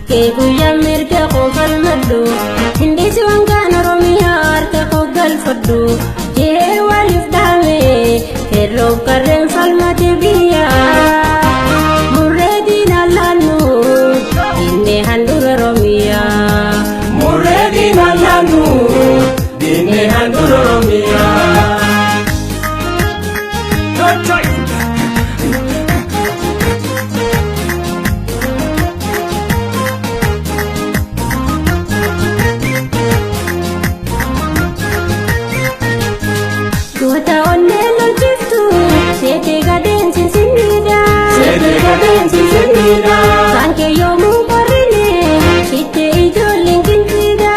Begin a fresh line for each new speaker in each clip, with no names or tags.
Keguyan mirga qofal maddu hindi siwangan Oromiyaa harka qoggal faddu jee walif dhaame herroof qarreen falmate biyya murreediin allaannu diinne handhuura Oromiyaa
murreediin allaannu diinne handhuura Oromiyaa.
Sanke yomu korine, shite ijoolleen kintiida.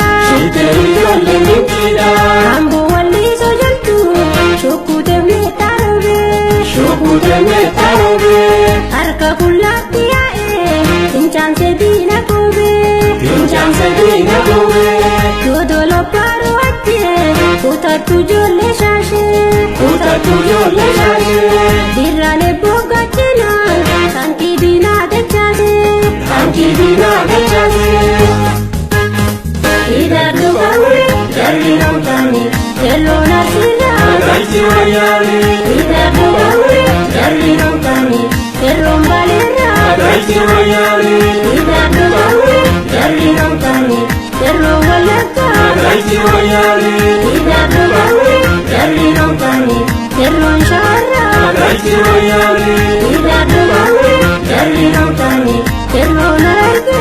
Ambo walli sojaltu, shokkute meetarobe. Harka kullatti yaa'e, fincaanse diina koobe. Dodolo baaroo attee, kutattu ijoollee shaashee. Dirraan ebboo gachinaan, sankii diinaa dachaasee. Hidhaadhu qabuun jarri namtanii, jelloon asirraa. Hidhaadhu qabuun jarri namtanii, jelloon baleerraa. Hidhaadhu qabuun jarri namtanii, jelloon wallaggaa. Hidhaadhu qabuun jarri namtanii, jelloon shawarraa. Hidhaadhu qabuun jarri namtanii, jelloon argee.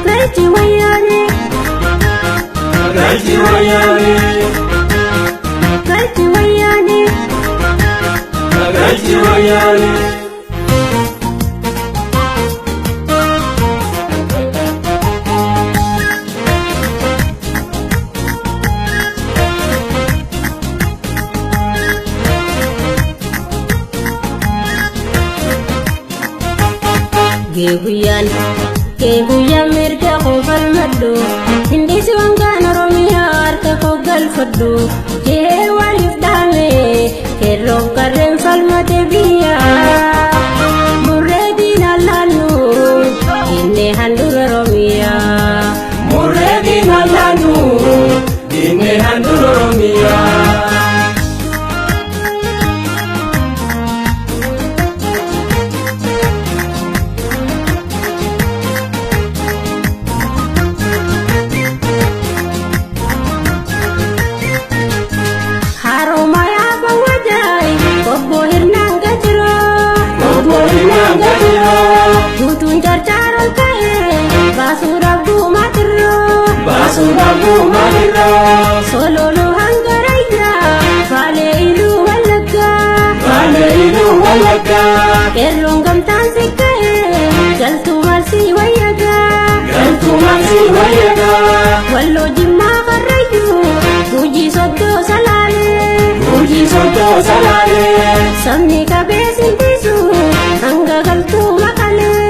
Gayti wayyaanee. Keguyan mirga qofal maddu hindi siwangan Oromiyaa harka qoggal faddu jee walif dhaame herroof qarreen falmate biyya murreediin allaannu diinne handhuura Oromiyaa.
Murreediin allaannu diinne handhuura Oromiyaa.
Gutuun carcaaran ka'ee baasuudhaaf guumatirraa sololoo hanga rayyaa baalee iluu wallaggaa qeerroon gamtaan si ka'ee galtuu marsii wayyagaa walloo jimmaa karrayyuu gujii soddoo salaalee sabni qabee sintiisu hanga galtuu maqalee.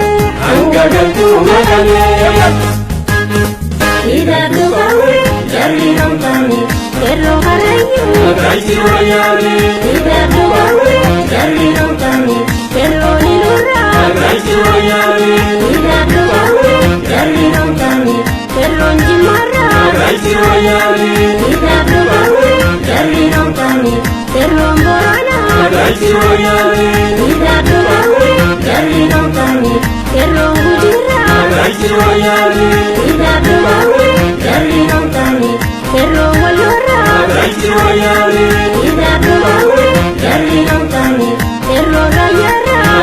Hidhaadhu qabuun jarri namtanii, qeerroo karrayyuu. Hidhaadhu qabuun jarri namtanii, qeerroon ilurraa. Hidhaadhu qabuun jarri namtanii, qeerroon jimmaarraa. Hidhaadhu qabuun jarri namtanii, qeerroon booranaa. Hidhaadhu qabuun jarri namtanii, qeerroon gujiirraa. Hidhaadhu qabuun jarri namtanii, qeerroon walloorraa. Hidhaadhu qabuun jarri namtanii, qeerroon raayyaarraa.